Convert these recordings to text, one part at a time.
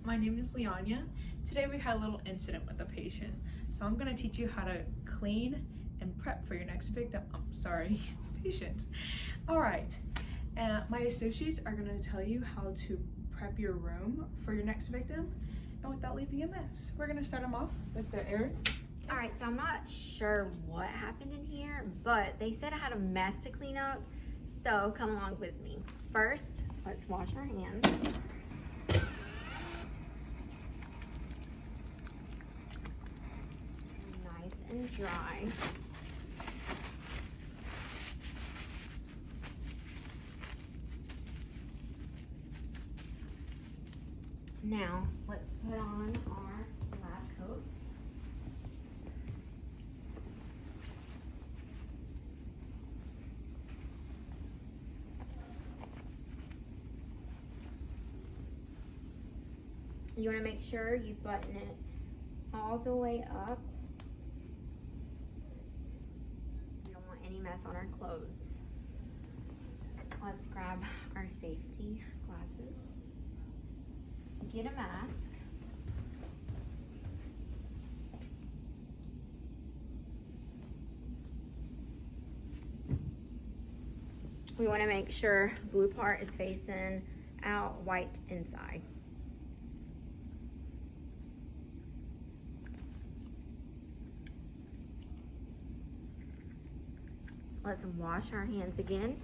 my name is Leanya. Today we had a little incident with a patient, so I'm going to teach you how to clean and prep for your next victim. Patient. Alright, my associates are going to tell you how to prep your room for your next victim and without leaving a mess. We're going to start them off with the air. Alright, so I'm not sure what happened in here, but they said I had a mess to clean up, so come along with me. First, let's wash our hands. Nice and dry. Now, let's put on our lab coats. You want to make sure you button it all the way up. You don't want any mess on our clothes. Let's grab our safety glasses. Get a mask. We want to make sure blue part is facing out, white inside. Let's wash our hands again.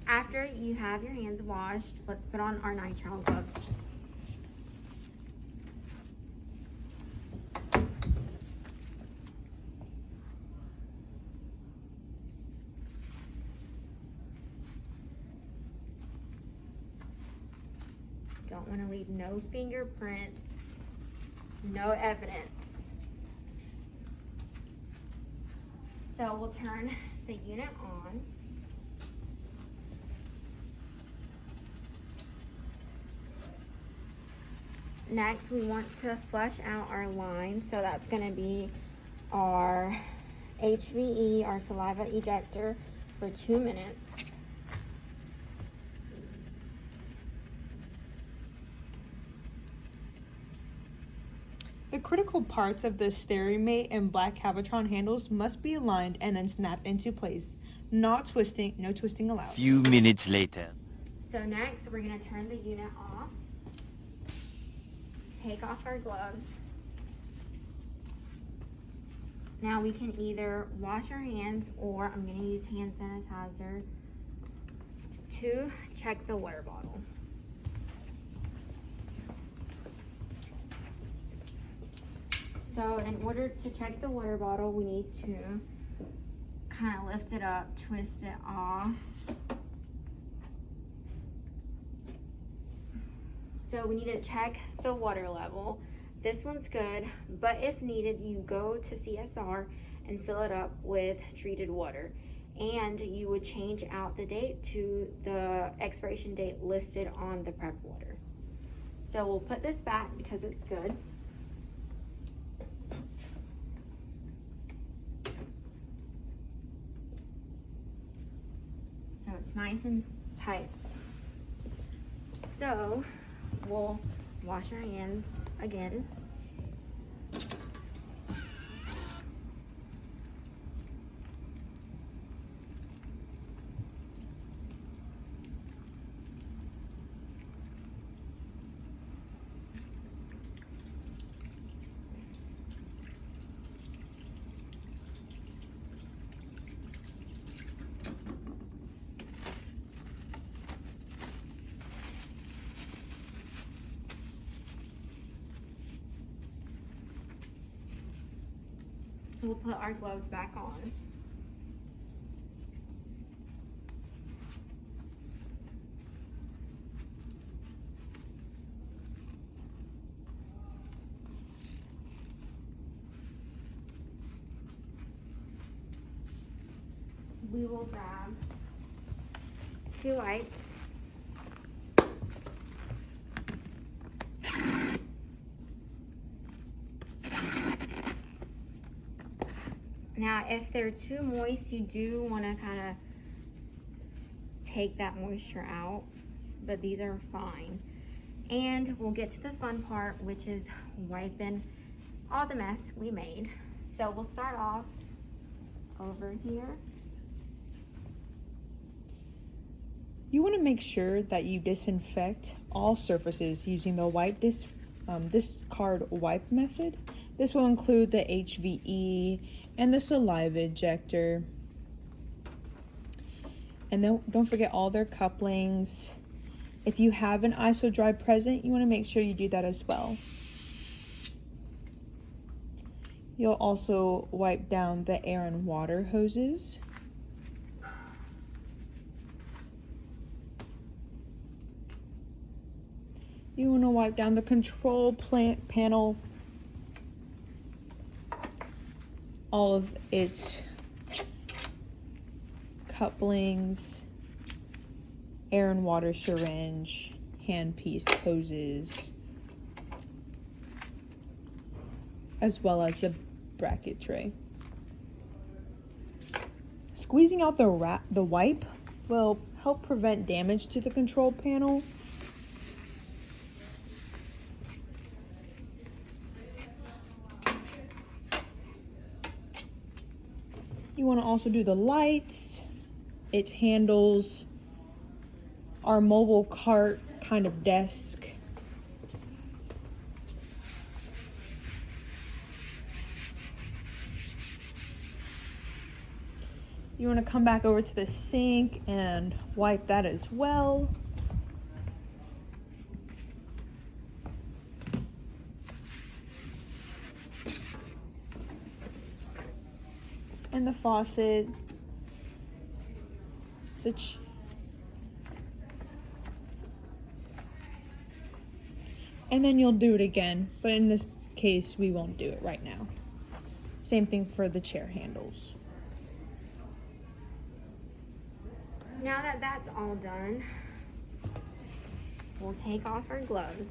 After you have your hands washed, let's put on our nitrile gloves. Don't want to leave no fingerprints, no evidence. So we'll turn the unit on. Next, we want to flush out our line, so that's going to be our HVE, our saliva ejector, for 2 minutes. The critical parts of the Sterimate and black Cavitron handles must be aligned and then snapped into place. No twisting allowed. Few minutes later. So next, we're going to turn the unit off. Take off our gloves. Now we can either wash our hands, or I'm going to use hand sanitizer to check the water bottle. So in order to check the water bottle, we need to kind of lift it up, twist it off. So we need to check the water level. This one's good, but if needed, you go to CSR and fill it up with treated water. And you would change out the date to the expiration date listed on the prep water. So we'll put this back because it's good. So it's nice and tight. So we'll wash our hands again. We'll put our gloves back on. we will grab 2 wipes. Now, if they're too moist, you do want to kind of take that moisture out, but these are fine. And we'll get to the fun part, which is wiping all the mess we made. So we'll start off over here. You want to make sure that you disinfect all surfaces using the discard wipe method. This will include the HVE and the saliva ejector. And then don't forget all their couplings. If you have an ISO dry present, you want to make sure you do that as well. You'll also wipe down the air and water hoses. You want to wipe down the control panel, all of its couplings, air and water syringe, handpiece hoses, as well as the bracket tray. Squeezing out the wipe will help prevent damage to the control panel. You want to also do the lights, its handles, our mobile cart kind of desk. You want to come back over to the sink and wipe that as well. And the faucet, and then you'll do it again, but in this case we won't do it right now. Same thing for the chair handles. Now that that's all done, we'll take off our gloves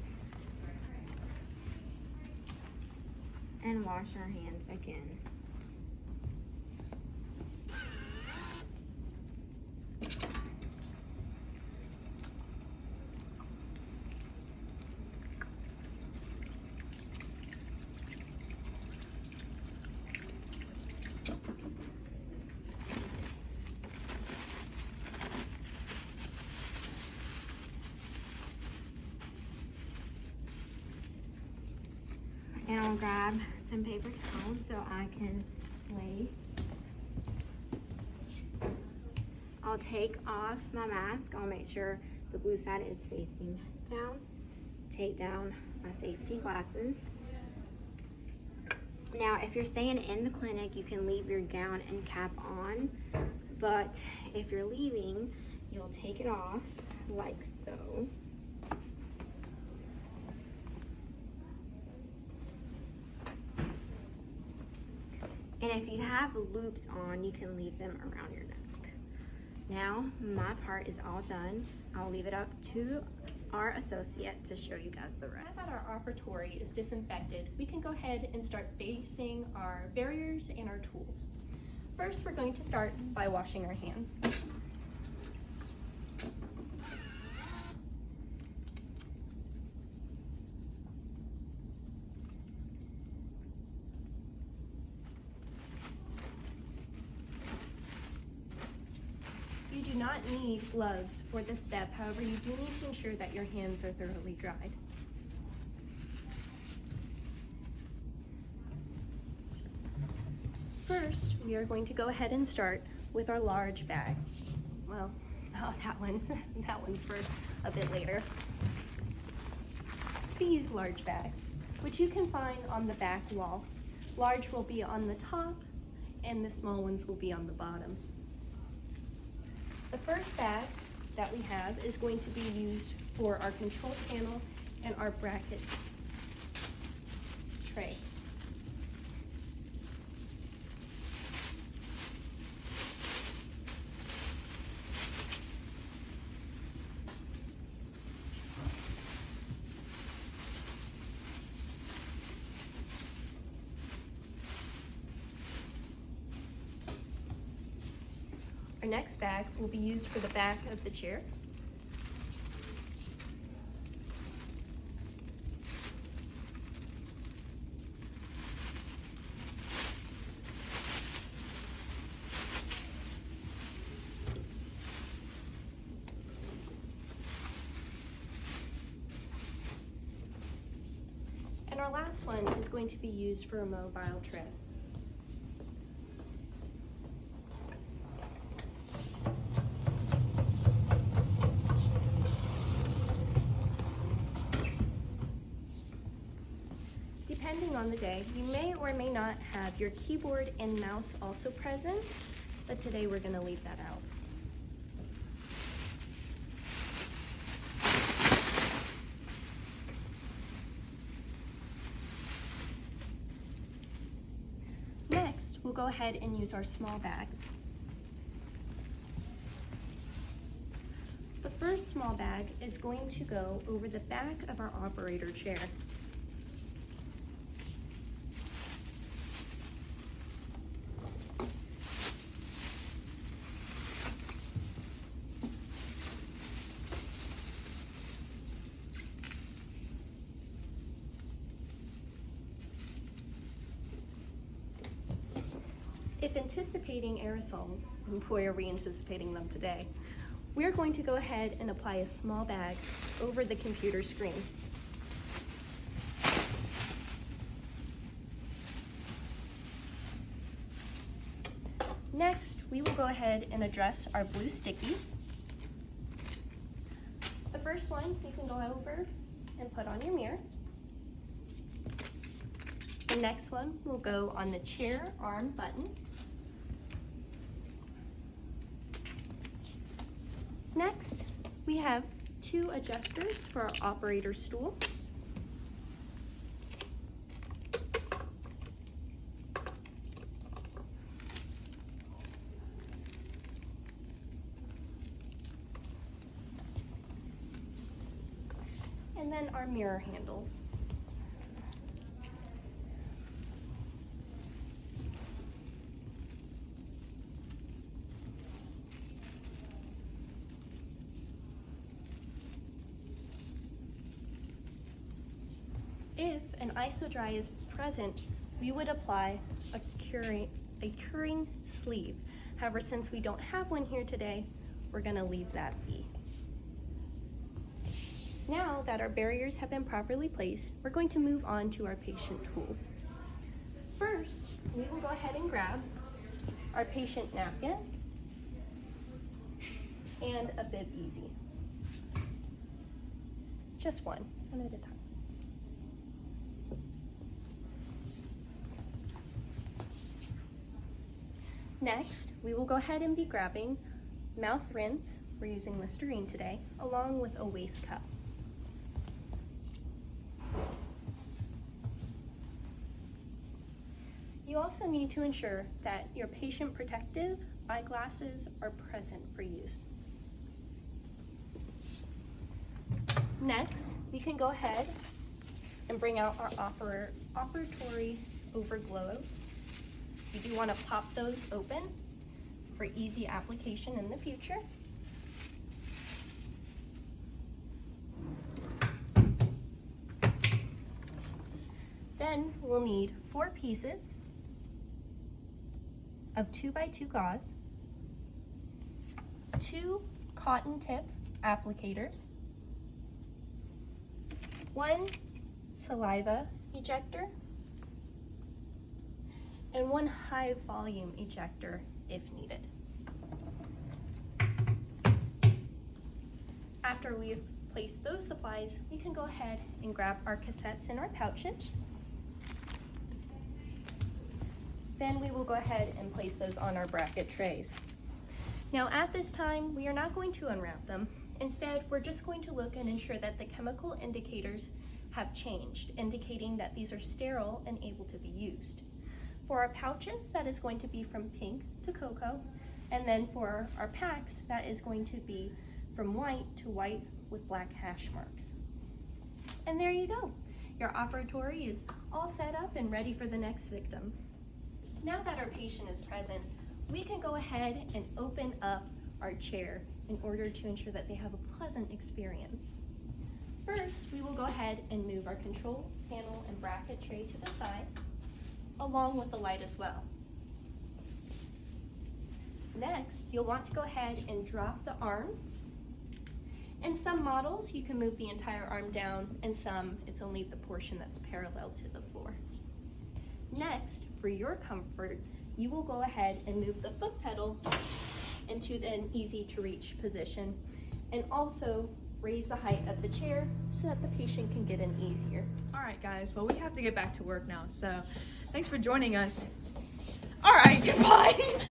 and wash our hands again. And I'll grab some paper towels so I can lace. I'll take off my mask. I'll make sure the blue side is facing down. Take down my safety glasses. Now, if you're staying in the clinic, you can leave your gown and cap on, but if you're leaving, you'll take it off like so. And if you have loops on, you can leave them around your neck. Now, my part is all done. I'll leave it up to our associate to show you guys the rest. Now that our operatory is disinfected, we can go ahead and start basing our barriers and our tools. First, we're going to start by washing our hands. You do not need gloves for this step, however, you do need to ensure that your hands are thoroughly dried. First, we are going to go ahead and start with our large bag. Well, oh, that one's for a bit later. These large bags, which you can find on the back wall. Large will be on the top, and the small ones will be on the bottom. The first bag that we have is going to be used for our control panel and our bracket tray. Our next bag will be used for the back of the chair. And our last one is going to be used for a mobile tread. Depending on the day, you may or may not have your keyboard and mouse also present, but today we're going to leave that out. Next, we'll go ahead and use our small bags. The first small bag is going to go over the back of our operator chair. If anticipating aerosols, and boy are we anticipating them today, we're going to go ahead and apply a small bag over the computer screen. Next, we will go ahead and address our blue stickies. The first one you can go over and put on your mirror. The next one will go on the chair arm button. Next, we have 2 adjusters for our operator stool. And then our mirror handles. If an iso-dry is present, we would apply a curing sleeve. However, since we don't have one here today, we're going to leave that be. Now that our barriers have been properly placed, we're going to move on to our patient tools. First, we will go ahead and grab our patient napkin and a bib easy. Just one at a time. Next, we will go ahead and be grabbing mouth rinse, we're using Listerine today, along with a waste cup. You also need to ensure that your patient protective eyeglasses are present for use. Next, we can go ahead and bring out our operatory over globes. You do want to pop those open for easy application in the future. Then we'll need 4 pieces of 2x2 gauze, 2 cotton tip applicators, 1 saliva ejector, and 1 high volume ejector if needed. After we've placed those supplies, we can go ahead and grab our cassettes and our pouches. Then we will go ahead and place those on our bracket trays. Now at this time, we are not going to unwrap them. Instead, we're just going to look and ensure that the chemical indicators have changed, indicating that these are sterile and able to be used. For our pouches, that is going to be from pink to cocoa, and then for our packs, that is going to be from white to white with black hash marks. And there you go. Your operatory is all set up and ready for the next victim. Now that our patient is present, we can go ahead and open up our chair in order to ensure that they have a pleasant experience. First, we will go ahead and move our control panel and bracket tray to the side, along with the light as well. Next, you'll want to go ahead and drop the arm. In some models, you can move the entire arm down, and some, it's only the portion that's parallel to the floor. Next, for your comfort, you will go ahead and move the foot pedal into an easy to reach position, and also raise the height of the chair so that the patient can get in easier. All right, guys, well, we have to get back to work now, so thanks for joining us. All right, goodbye.